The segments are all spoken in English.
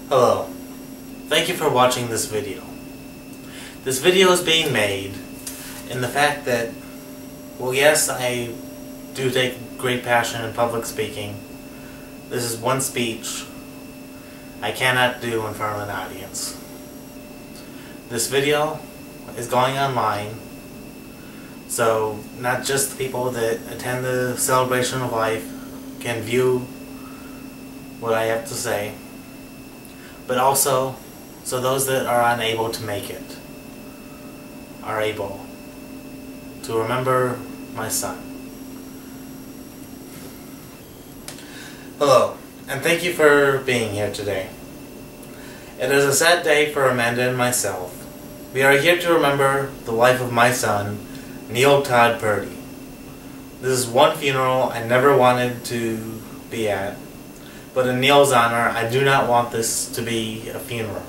Hello. Thank you for watching this video. This video is being made in the fact that, well, yes, I do take great passion in public speaking. This is one speech I cannot do in front of an audience. This video is going online, so not just the people that attend the celebration of life can view what I have to say, but also so those that are unable to make it are able to remember my son. Hello, and thank you for being here today. It is a sad day for Amanda and myself. We are here to remember the life of my son, Neil Todd Purdy. This is one funeral I never wanted to be at, but in Neil's honor, I do not want this to be a funeral.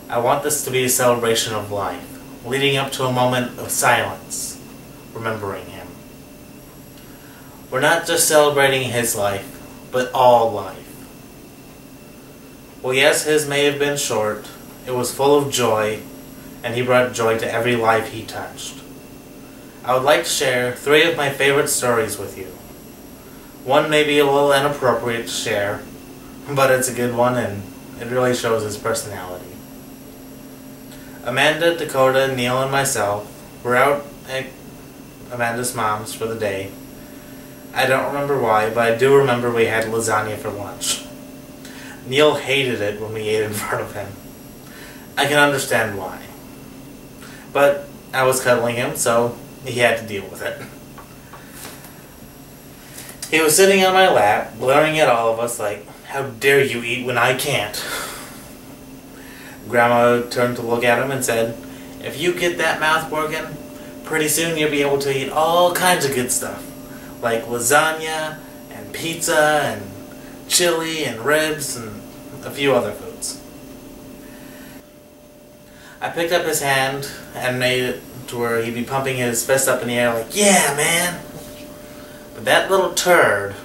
I want this to be a celebration of life, leading up to a moment of silence, remembering him. We're not just celebrating his life, but all life. Well, yes, his may have been short. It was full of joy, and he brought joy to every life he touched. I would like to share 3 of my favorite stories with you. One may be a little inappropriate to share, but it's a good one and it really shows his personality. Amanda, Dakota, Neil, and myself were out at Amanda's mom's for the day. I don't remember why, but I do remember we had lasagna for lunch. Neil hated it when we ate in front of him. I can understand why. But I was cuddling him, so he had to deal with it. He was sitting on my lap, glaring at all of us like, "How dare you eat when I can't?" Grandma turned to look at him and said, "If you get that mouth working, pretty soon you'll be able to eat all kinds of good stuff, like lasagna and pizza and chili and ribs and a few other foods." I picked up his hand and made it to where he'd be pumping his fist up in the air like, "Yeah, man!" But that little turd,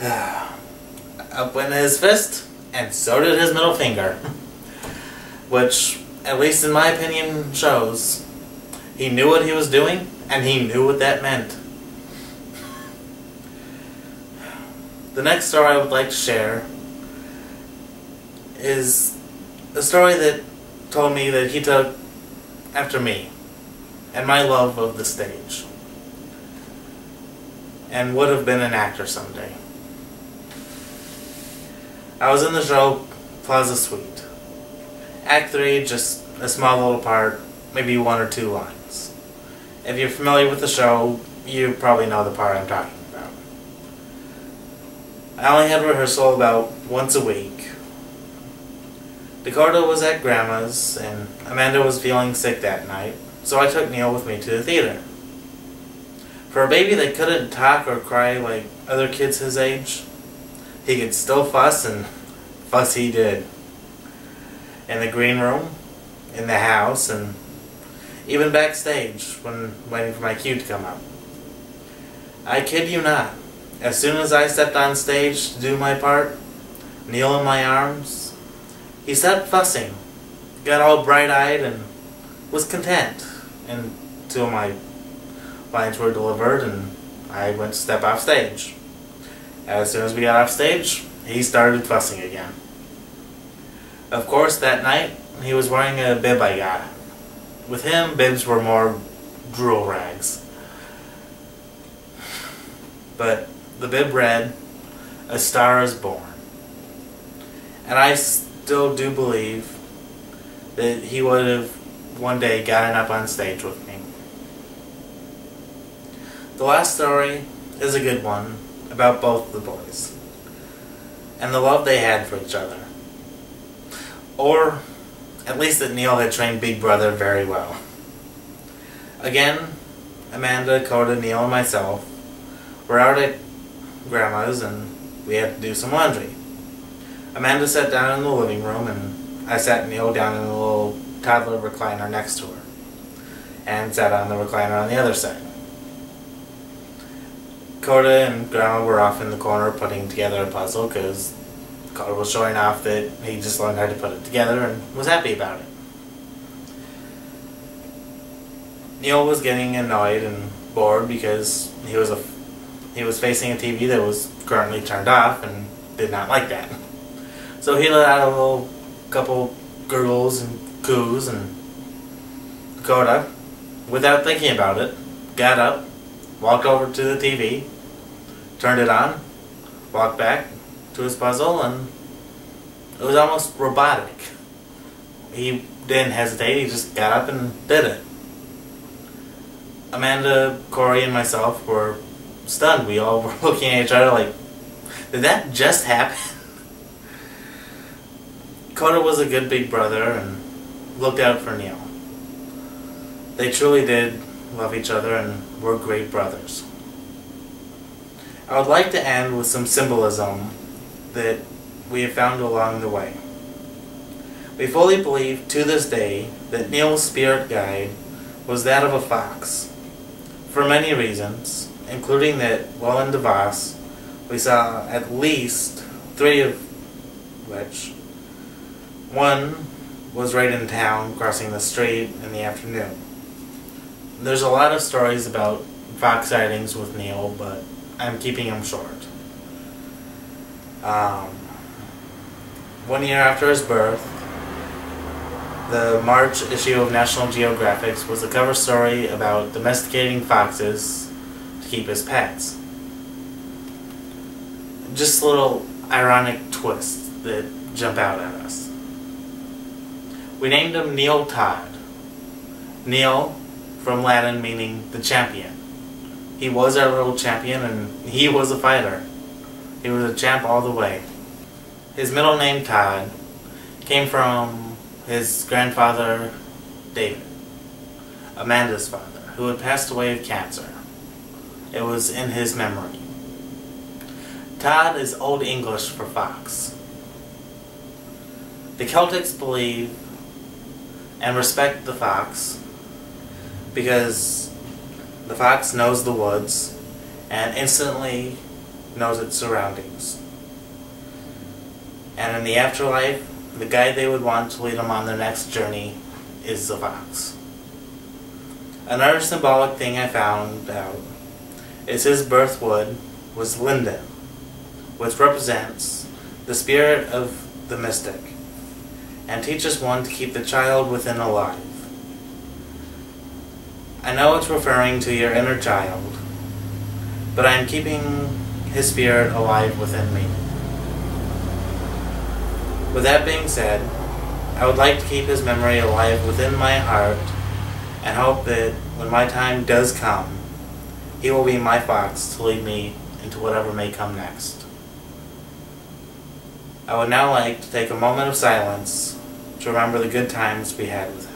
up went his fist, and so did his middle finger. Which, at least in my opinion, shows he knew what he was doing, and he knew what that meant. The next story I would like to share is a story that told me that he took after me and my love of the stage, and would have been an actor someday. I was in the show Plaza Suite. Act 3, just a small little part, maybe 1 or 2 lines. If you're familiar with the show, you probably know the part I'm talking about. I only had rehearsal about once a week. Dakota was at Grandma's, and Amanda was feeling sick that night, so I took Neil with me to the theater. For a baby that couldn't talk or cry like other kids his age, he could still fuss, and fuss he did. In the green room, in the house, and even backstage when waiting for my cue to come up. I kid you not, as soon as I stepped on stage to do my part, Neil in my arms, he stopped fussing, got all bright-eyed, and was content until my lines were delivered and I went to step off stage. As soon as we got off stage, he started fussing again. Of course, that night, he was wearing a bib I got. With him, bibs were more drool rags. But the bib read, "A Star is Born." And I still do believe that he would have one day gotten up on stage with me. The last story is a good one about both the boys and the love they had for each other. Or at least that Neil had trained Big Brother very well. Again, Amanda, Dakota, Neil, and myself were out at Grandma's and we had to do some laundry. Amanda sat down in the living room and I sat Neil down in the little toddler recliner next to her and sat on the recliner on the other side. Dakota and Grandma were off in the corner putting together a puzzle because Carter was showing off that he just learned how to put it together and was happy about it. Neil was getting annoyed and bored because he was facing a TV that was currently turned off and did not like that. So he let out a little couple gurgles and coos, and Dakota, without thinking about it, got up, walked over to the TV, turned it on, walked back to his puzzle, and it was almost robotic. He didn't hesitate, he just got up and did it. Amanda, Corey, and myself were stunned. We all were looking at each other like, did that just happen? Coda was a good big brother and looked out for Neil. They truly did love each other and were great brothers. I would like to end with some symbolism that we have found along the way. We fully believe to this day that Neil's spirit guide was that of a fox, for many reasons, including that while in Davos we saw at least 3 of which. One was right in town, crossing the street in the afternoon. There's a lot of stories about fox sightings with Neil, but I'm keeping them short. 1 year after his birth, the March issue of National Geographic was a cover story about domesticating foxes to keep as pets. Just little ironic twists that jump out at us. We named him Neil Todd. Neil, from Latin, meaning the champion. He was our little champion, and he was a fighter. He was a champ all the way. His middle name, Todd, came from his grandfather, David, Amanda's father, who had passed away of cancer. It was in his memory. Todd is Old English for fox. The Celtics believe and respect the fox because the fox knows the woods and instantly knows its surroundings. And in the afterlife, the guide they would want to lead them on their next journey is the fox. Another symbolic thing I found out is his birth wood was linden, which represents the spirit of the mystic, and teaches one to keep the child within alive. I know it's referring to your inner child, but I am keeping his spirit alive within me. With that being said, I would like to keep his memory alive within my heart and hope that when my time does come, he will be my fox to lead me into whatever may come next. I would now like to take a moment of silence to remember the good times we had with him.